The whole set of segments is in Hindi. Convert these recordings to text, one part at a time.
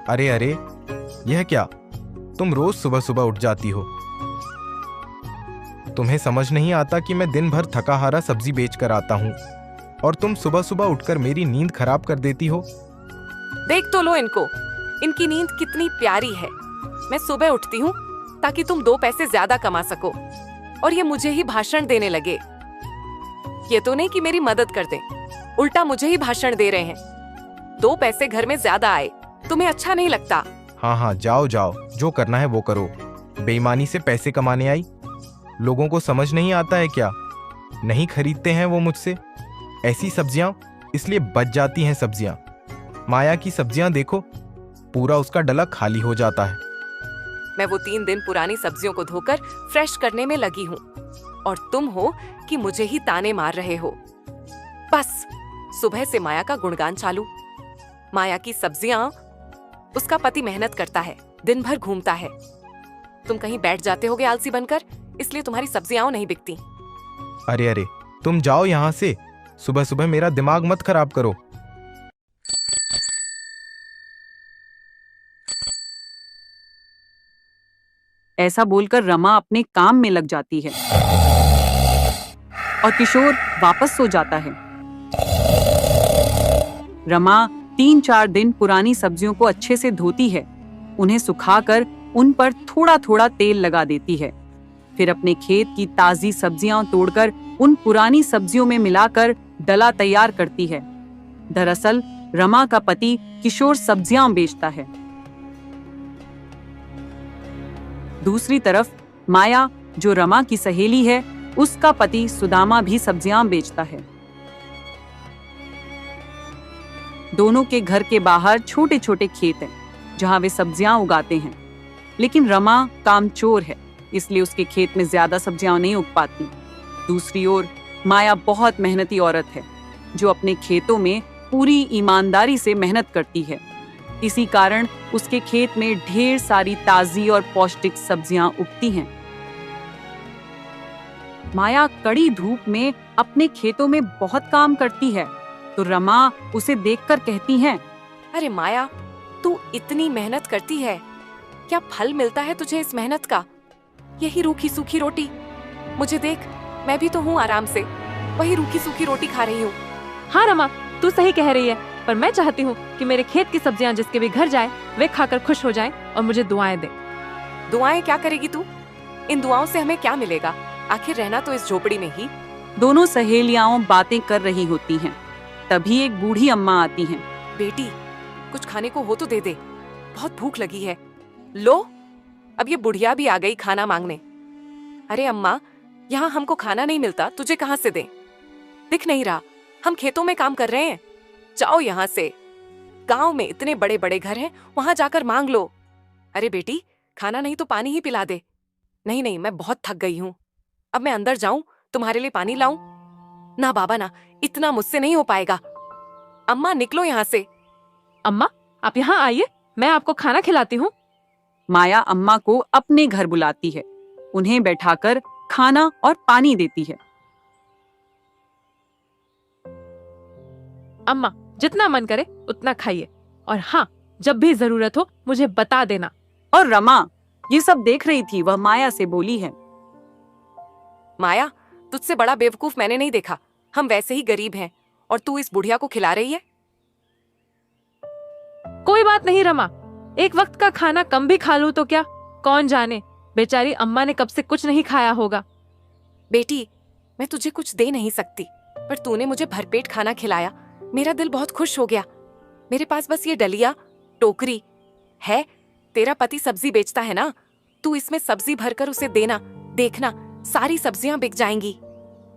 अरे अरे, यह क्या? तुम रोज सुबह सुबह उठ जाती हो। तुम्हें समझ नहीं आता कि मैं दिन भर थका हारा सब्जी बेच कर आता हूँ और तुम सुबह सुबह उठकर मेरी नींद खराब कर देती हो। देख तो लो इनको, इनकी नींद कितनी प्यारी है। मैं सुबह उठती हूँ ताकि तुम 2 पैसे ज्यादा कमा सको, और ये मुझे ही भाषण देने लगे। ये तो नहीं कि मेरी मदद कर दें, उल्टा मुझे ही भाषण दे रहे हैं। 2 पैसे घर में ज्यादा आए, तुम्हें अच्छा नहीं लगता? हाँ हाँ, जाओ जाओ, जो करना है वो करो। बेईमानी से पैसे कमाने आई। लोगों को समझ नहीं आता है क्या? नहीं खरीदते हैं वो मुझसे ऐसी सब्जियां, इसलिए बच जाती हैं सब्जियां। माया की सब्जियां देखो, पूरा उसका डला खाली हो जाता है। मैं वो 3 दिन पुरानी सब्जियों को धोकर फ्रेश करने में लगी हूँ, और तुम हो कि मुझे ही ताने मार रहे हो। बस सुबह से माया का गुणगान चालू। माया की सब्जियां, उसका पति मेहनत करता है, दिन भर घूमता है। तुम कहीं बैठ जाते होगे आलसी बनकर, इसलिए तुम्हारी सब्जियां नहीं बिकती। अरे अरे, तुम जाओ यहाँ से। सुबह सुबह मेरा दिमाग मत खराब करो। ऐसा बोलकर रमा अपने काम में लग जाती है और किशोर वापस सो जाता है। रमा 3-4 दिन पुरानी सब्जियों को अच्छे से धोती है, उन्हें सुखाकर उन पर थोड़ा थोड़ा तेल लगा देती है। फिर अपने खेत की ताजी सब्जियां तोड़कर उन पुरानी सब्जियों में मिलाकर डला तैयार करती है। दरअसल रमा का पति किशोर सब्जियां बेचता है। दूसरी तरफ माया, जो रमा की सहेली है, उसका पति सुदामा भी सब्जियां बेचता है। दोनों के घर के बाहर छोटे छोटे खेत हैं, जहां वे सब्जियां उगाते हैं। लेकिन रमा कामचोर है, इसलिए उसके खेत में ज्यादा सब्जियां नहीं उग पाती। दूसरी ओर माया बहुत मेहनती औरत है, जो अपने खेतों में पूरी ईमानदारी से मेहनत करती है। इसी कारण उसके खेत में ढेर सारी ताजी और पौष्टिक सब्जियां उगती हैं। माया कड़ी धूप में अपने खेतों में बहुत काम करती है, तो रमा उसे देखकर कहती है, अरे माया, तू इतनी मेहनत करती है, क्या फल मिलता है तुझे इस मेहनत का? यही रूखी सूखी रोटी। मुझे देख, मैं भी तो हूँ आराम से, वही रूखी सूखी रोटी खा रही हूँ। हाँ रमा, तू सही कह रही है, पर मैं चाहती हूँ कि मेरे खेत की सब्जियाँ जिसके भी घर जाए, वे खाकर खुश हो जाएं और मुझे दुआएं दें। दुआएं क्या करेगी तू? इन दुआओं से हमें क्या मिलेगा? आखिर रहना तो इस झोपड़ी में ही। दोनों सहेलियां बातें कर रही होती हैं। तभी एक बूढ़ी अम्मा आती हैं। बेटी, कुछ खाने को हो तो दे दे, बहुत भूख लगी है। लो, अब ये बुढ़िया भी आ गई खाना मांगने। अरे अम्मा, यहाँ हमको खाना नहीं मिलता, तुझे कहाँ से दें? दिख नहीं रहा, हम खेतों में काम कर रहे हैं। जाओ यहाँ से। गांव में इतने बड़े बड़े घर हैं, वहां जाकर मांग लो। अरे बेटी, खाना नहीं तो पानी ही पिला दे। नहीं नहीं, मैं बहुत थक गई हूँ। अब मैं अंदर जाऊं, तुम्हारे लिए पानी लाऊं? ना बाबा ना, इतना मुझसे नहीं हो पाएगा। अम्मा निकलो यहाँ से। अम्मा, आप यहाँ आइए, मैं आपको खाना खिलाती हूँ। माया अम्मा को अपने घर बुलाती है, उन्हें बैठाकर खाना और पानी देती है। अम्मा, जितना मन करे उतना खाइए, और हाँ, जब भी जरूरत हो मुझे बता देना। और रमा ये सब देख रही थी, वह माया से बोली है, माया, तुझसे बड़ा बेवकूफ मैंने नहीं देखा। हम वैसे ही गरीब हैं, और तू इस बुढ़िया को खिला रही है। कोई बात नहीं रमा, एक वक्त का खाना कम भी खा लूं तो क्या, कौन जाने, बेचारी अम्मा ने कब से कुछ नहीं खाया होगा। बेटी, मैं तुझे कुछ दे नहीं सकती, पर तूने मुझे भरपेट खाना खिलाया, मेरा दिल बहुत खुश हो गया। मेरे पास बस ये डलिया, टोकरी है। तेरा पति सब्जी बेचता है ना, तू इसमें सब्जी भरकर उसे देना, देखना सारी सब्जियां बिक जाएंगी।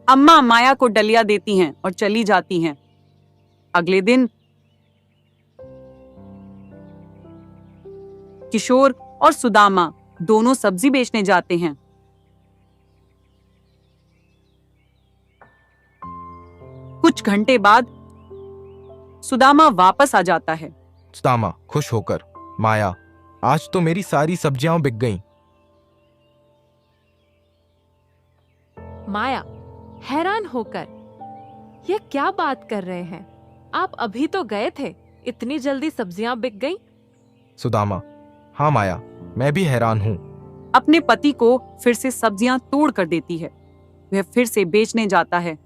अम्मा माया को डलिया देती हैं और चली जाती हैं। अगले दिन किशोर और सुदामा दोनों सब्जी बेचने जाते हैं। कुछ घंटे बाद सुदामा वापस आ जाता है। सुदामा खुश होकर, माया, आज तो मेरी सारी सब्जियां बिक गईं। माया हैरान होकर, ये क्या बात कर रहे हैं? आप अभी तो गए थे, इतनी जल्दी सब्जियां बिक गईं? सुदामा: हाँ माया, मैं भी हैरान हूँ। अपने पति को फिर से सब्जियां तोड़ कर देती है। वह फिर से बेचने जाता है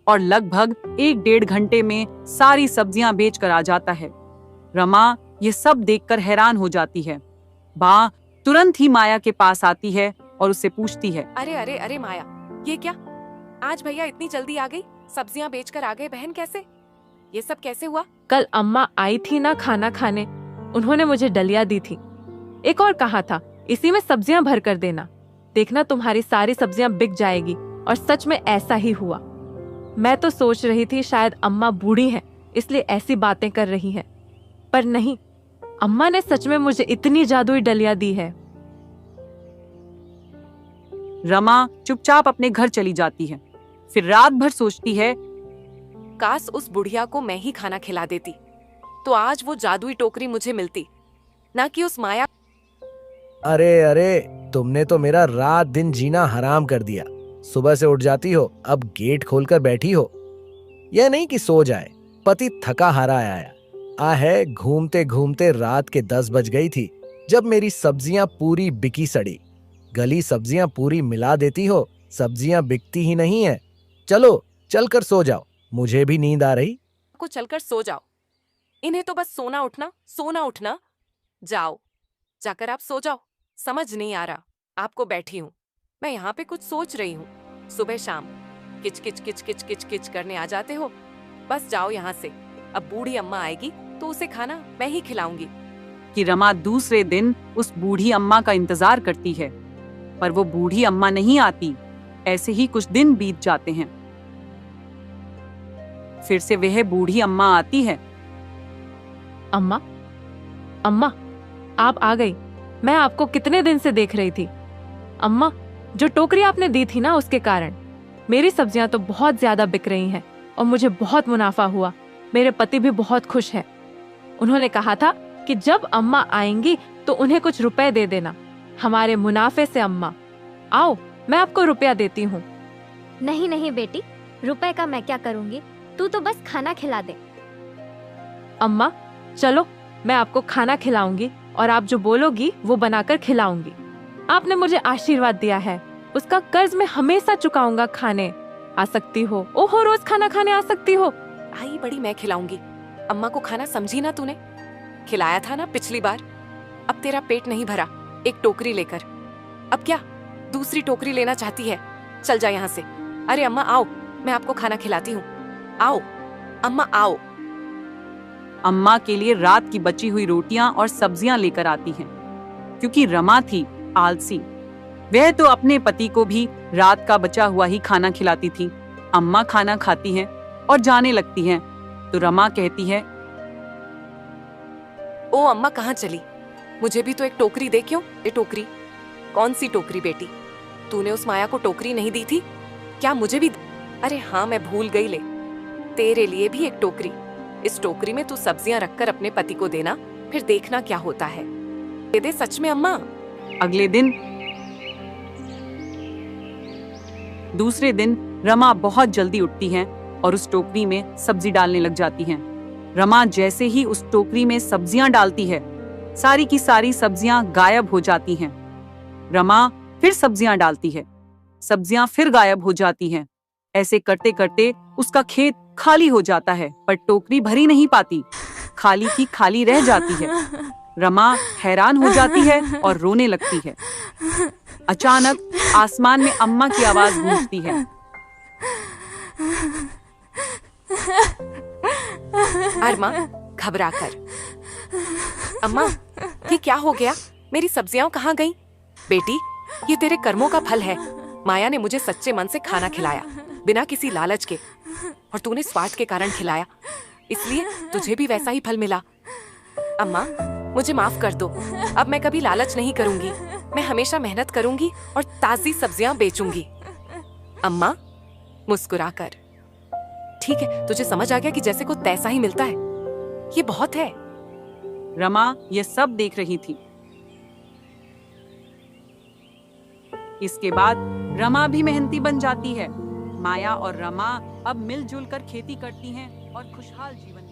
और लगभग 1-1.5 घंटे में सारी सब्जियां बेच कर आ जाता है। रमा ये सब देखकर हैरान हो जाती है। बा तुरंत ही माया के पास आती है और उससे पूछती है, अरे अरे अरे माया, ये क्या? आज भैया इतनी जल्दी आ गई, सब्जियां बेचकर आ गए। बहन कैसे? ये सब कैसे हुआ? कल अम्मा आई थी ना खाना खाने, उन्होंने मुझे डलिया दी थी। एक और कहा था इसी में सब्जियां भर कर देना, देखना तुम्हारी सारी सब्जियां बिक जाएगी। और सच में ऐसा ही हुआ। मैं तो सोच रही थी शायद अम्मा बूढ़ी हैं इसलिए ऐसी बातें कर रही हैं, पर नहीं, अम्मा ने सच में मुझे इतनी जादुई डलिया दी है। रमा चुपचाप अपने घर चली जाती है। फिर रात भर सोचती है, काश उस बुढ़िया को मैं ही खाना खिला देती, तो आज वो जादुई टोकरी मुझे मिलती, ना कि उस माया। अरे अरे, तुमने तो मेरा रात दिन जीना हराम कर दिया। सुबह से उठ जाती हो, अब गेट खोलकर बैठी हो। यह नहीं कि सो जाए। पति थका हारा आया है। घूमते घूमते रात के 10 बज गई थी जब मेरी सब्जियां पूरी बिकी सड़ी। गली सब्जियां पूरी मिला देती हो, सब्जियां बिकती ही नहीं है। चलो चलकर सो जाओ, मुझे भी नींद आ रही। को चलकर सो जाओ, इन्हें तो बस सोना उठना। जाओ, जाकर आप सो जाओ। समझ नहीं आ रहा, आपको बैठी हूँ मैं यहाँ पे कुछ सोच रही हूँ। सुबह शाम किच किच किच किच किच किच करने आ जाते हो। बस जाओ यहाँ से। अब बूढ़ी अम्मा आएगी तो उसे खाना मैं ही खिलाऊंगी। कि रमा दूसरे दिन उस बूढ़ी अम्मा का इंतजार करती है, पर वो बूढ़ी अम्मा नहीं आती। ऐसे ही कुछ दिन बीत जाते हैं। फिर से वह बूढ़ी अम्मा आती है। अम्मा, अम्मा, आप आ गई। मैं आपको कितने दिन से देख रही थी। अम्मा, जो टोकरी आपने दी थी ना, उसके कारण मेरी सब्जियां तो बहुत ज्यादा बिक रही हैं और मुझे बहुत मुनाफा हुआ। मेरे पति भी बहुत खुश हैं। उन्होंने कहा था कि जब अम्मा आएंगी तो उन्हें कुछ रुपए दे देना हमारे मुनाफे से। अम्मा, आओ, मैं आपको रुपया देती हूँ। नहीं नहीं बेटी, रुपए का मैं क्या करूँगी, तू तो बस खाना खिला दे। अम्मा चलो, मैं आपको खाना खिलाऊंगी और आप जो बोलोगी वो बनाकर खिलाऊंगी। आपने मुझे आशीर्वाद दिया है, उसका कर्ज मैं हमेशा चुकाऊंगा। खाने आ सकती हो? ओहो, रोज खाना खाने आ सकती हो। आई बड़ी मैं खिलाऊंगी। अम्मा को खाना समझी ना तूने? खिलाया था ना पिछली बार। अब तेरा पेट नहीं भरा एक टोकरी लेकर, अब क्या दूसरी टोकरी लेना चाहती है? चल जा यहाँ से। अरे अम्मा आओ, मैं आपको खाना खिलाती हूँ। आओ अम्मा आओ। अम्मा के लिए रात की बची हुई रोटियां और सब्जियां लेकर आती हैं, क्योंकि रमा थी आलसी। वह तो अपने पति को भी रात का बचा हुआ ही खाना खिलाती थी। अम्मा खाना खाती हैं और जाने लगती हैं, तो रमा कहती है, ओ अम्मा कहाँ चली? मुझे भी तो एक टोकरी दे। क्यों? ये टोकरी? कौन सी टोकरी बेटी? तूने उस माया को टोकरी नहीं दी थी क्या? मुझे भी। अरे हाँ, मैं भूल गई। ले, तेरे लिए भी एक टोकरी। इस टोकरी में तू सब्जियां रखकर अपने पति को देना, फिर देखना क्या होता है। दे दे सच में अम्मा। अगले दिन दूसरे दिन रमा बहुत जल्दी उठती हैं और उस टोकरी में सब्जी डालने लग जाती हैं। रमा जैसे ही उस टोकरी में सब्जियां डालती है, सारी की सारी सब्जियां गायब हो जाती हैं। रमा फिर सब्जियां डालती है, सब्जियां फिर गायब हो जाती हैं। ऐसे करते करते उसका खेत खाली हो जाता है, पर टोकरी भरी नहीं पाती, खाली की खाली रह जाती है। रमा हैरान हो जाती है और रोने लगती है। अचानक आसमान में अम्मा की आवाज गूंजती है। अरमा घबरा कर। अम्मा ये क्या हो गया? मेरी सब्जियां कहाँ गईं? बेटी, ये तेरे कर्मों का फल है। माया ने मुझे सच्चे मन से खाना खिलाया, बिना किसी लालच के, और तूने स्वार्थ के कारण खिलाया, इसलिए तुझे भी वैसा ही फल मिला। अम्मा मुझे माफ कर दो। अब मैं कभी लालच नहीं करूंगी। मैं हमेशा मेहनत करूंगी और ताजी सब्जियां बेचूंगी। अम्मा मुस्कुरा कर। ठीक है, तुझे समझ आ गया कि जैसे को तैसा ही मिलता है। ये बहुत है। रमा ये सब देख रही थी। इसके बाद रमा भी मेहनती बन जाती है। माया और रमा अब मिलजुल कर खेती करती हैं और खुशहाल जीवन